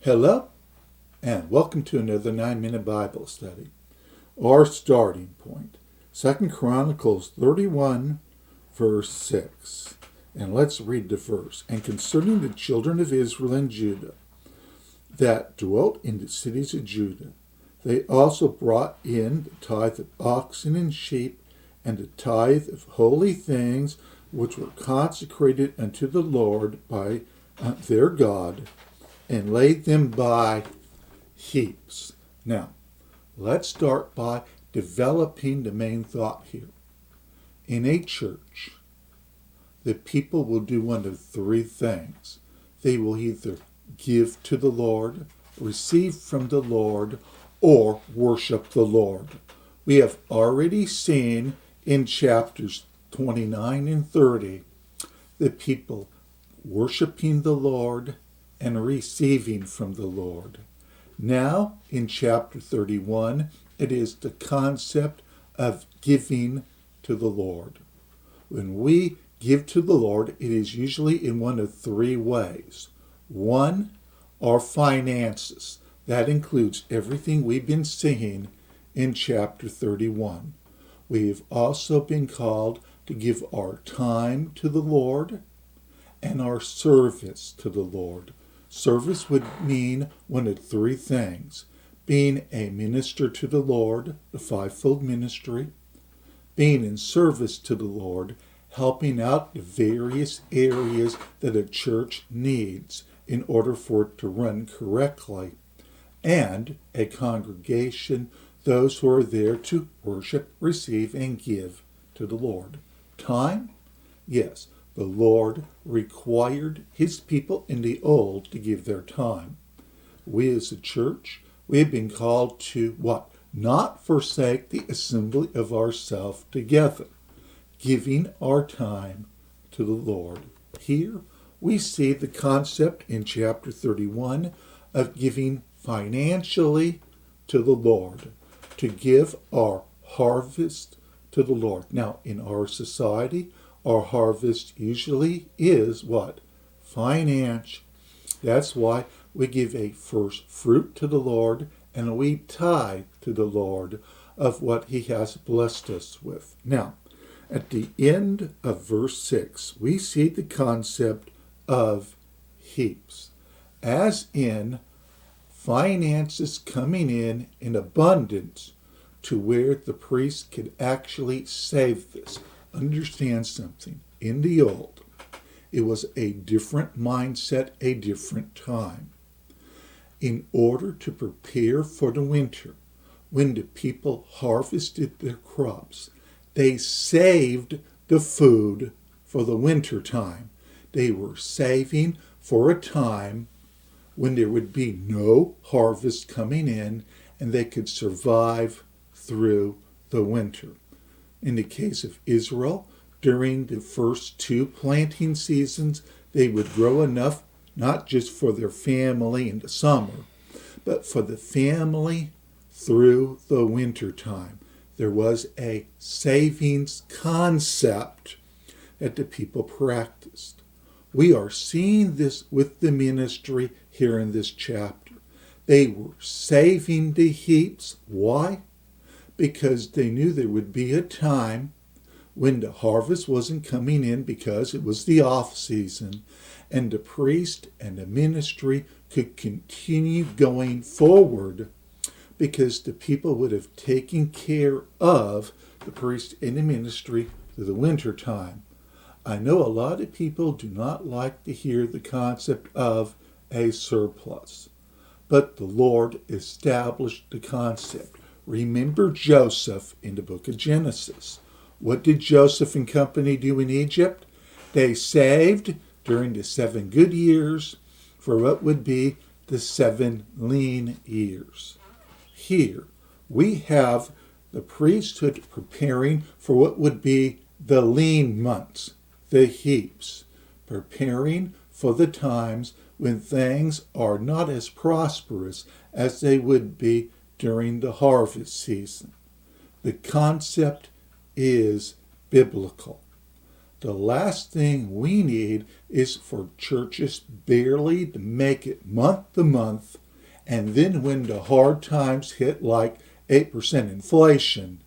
Hello, and welcome to another 9-minute Bible study. Our starting point, 2 Chronicles 31, verse 6. And let's read the verse. And concerning the children of Israel and Judah that dwelt in the cities of Judah, they also brought in the tithe of oxen and sheep, and the tithe of holy things which were consecrated unto the Lord by their God, and laid them by heaps. Now, let's start by developing the main thought here. In a church, the people will do one of three things. They will either give to the Lord, receive from the Lord, or worship the Lord. We have already seen in chapters 29 and 30 the people worshiping the Lord and receiving from the Lord. Now, in chapter 31, it is the concept of giving to the Lord. When we give to the Lord, it is usually in one of three ways. One, our finances. That includes everything we've been seeing in chapter 31. We have also been called to give our time to the Lord and our service to the Lord. Service would mean one of three things: being a minister to the Lord, the fivefold ministry; being in service to the Lord, helping out the various areas that a church needs in order for it to run correctly; and a congregation, those who are there to worship, receive, and give to the Lord. Time? Yes. The Lord required his people in the old to give their time. We as a church, we have been called to what? Not forsake the assembly of ourselves together, giving our time to the Lord. Here we see the concept in chapter 31 of giving financially to the Lord, to give our harvest to the Lord. Now, in our society, our harvest usually is what? Financial. That's why we give a first fruit to the Lord and we tithe to the Lord of what he has blessed us with. Now, at the end of verse 6, we see the concept of heaps, as in finances coming in abundance to where the priest could actually save this. Understand something. In the old, it was a different mindset, a different time. In order to prepare for the winter, when the people harvested their crops, they saved the food for the winter time. They were saving for a time when there would be no harvest coming in and they could survive through the winter. In the case of Israel, during the first two planting seasons, they would grow enough not just for their family in the summer, but for the family through the winter time. There was a savings concept that the people practiced. We are seeing this with the ministry here in this chapter. They were saving the heaps. Why? Because they knew there would be a time when the harvest wasn't coming in because it was the off season, and the priest and the ministry could continue going forward because the people would have taken care of the priest and the ministry through the winter time. I know a lot of people do not like to hear the concept of a surplus, but the Lord established the concept. Remember Joseph in the book of Genesis. What did Joseph and company do in Egypt? They saved during the 7 good years for what would be the 7 lean years. Here we have the priesthood preparing for what would be the lean months, the heaps, preparing for the times when things are not as prosperous as they would be during the harvest season. The concept is biblical. The last thing we need is for churches barely to make it month to month, and then when the hard times hit like 8% inflation,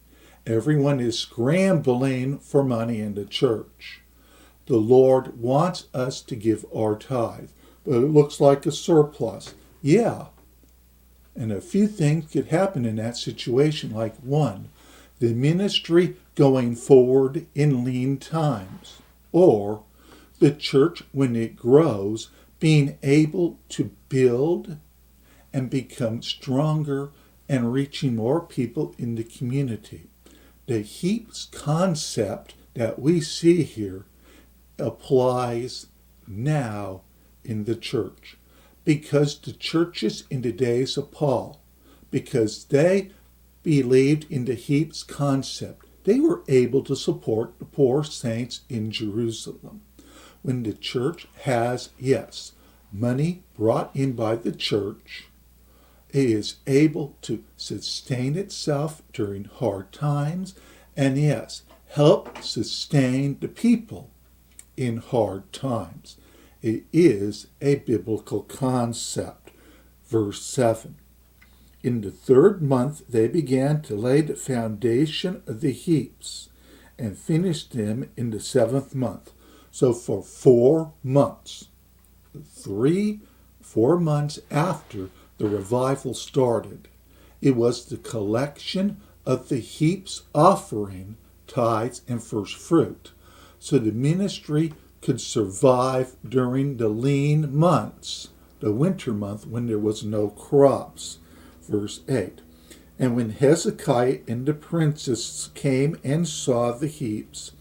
everyone is scrambling for money in the church. The Lord wants us to give our tithe, but it looks like a surplus. Yeah, and a few things could happen in that situation, like one, the ministry going forward in lean times, or the church, when it grows, being able to build and become stronger and reaching more people in the community. The heaps concept that we see here applies now in the church, because the churches in the days of Paul, because they believed in the heaps concept, they were able to support the poor saints in Jerusalem. When the church has, yes, money brought in by the church, it is able to sustain itself during hard times, and yes, help sustain the people in hard times. It is a biblical concept. Verse 7. In the 3rd month they began to lay the foundation of the heaps, and finished them in the 7th month. So for 4 months, 4 months after the revival started, it was the collection of the heaps offering, tithes, and first fruit. So the ministry could survive during the lean months, the winter month when there was no crops. Verse 8. And when Hezekiah and the princes came and saw the heaps,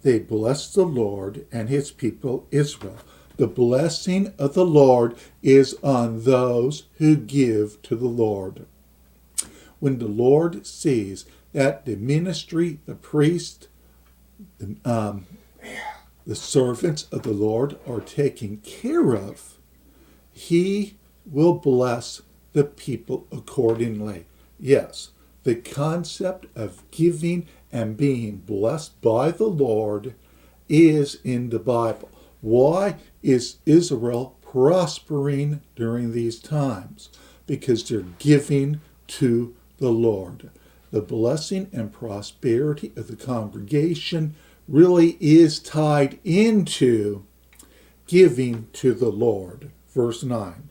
they blessed the Lord and his people Israel. The blessing of the Lord is on those who give to the Lord. When the Lord sees that the ministry, the priest, the servants of the Lord are taken care of, he will bless the people accordingly. Yes, the concept of giving and being blessed by the Lord is in the Bible. Why is Israel prospering during these times? Because they're giving to the Lord. The blessing and prosperity of the congregation really is tied into giving to the Lord. Verse 9.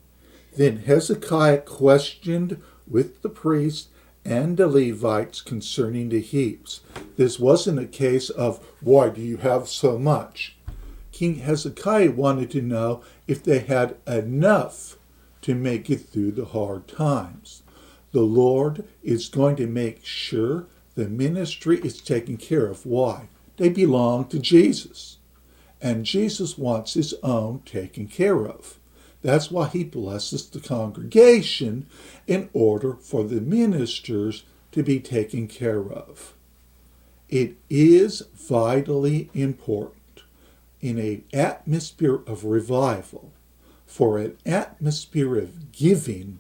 Then Hezekiah questioned with the priests and the Levites concerning the heaps. This wasn't a case of, why do you have so much? King Hezekiah wanted to know if they had enough to make it through the hard times. The Lord is going to make sure the ministry is taken care of. Why? They belong to Jesus. And Jesus wants his own taken care of. That's why he blesses the congregation in order for the ministers to be taken care of. It is vitally important in an atmosphere of revival for an atmosphere of giving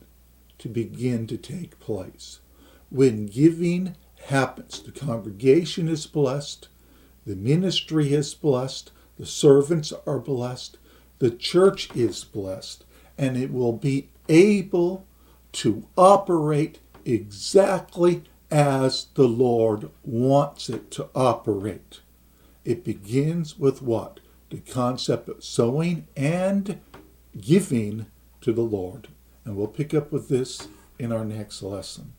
to begin to take place. When giving happens, the congregation is blessed, the ministry is blessed, the servants are blessed, the church is blessed, and it will be able to operate exactly as the Lord wants it to operate. It begins with what? The concept of sowing and giving to the Lord. And we'll pick up with this in our next lesson.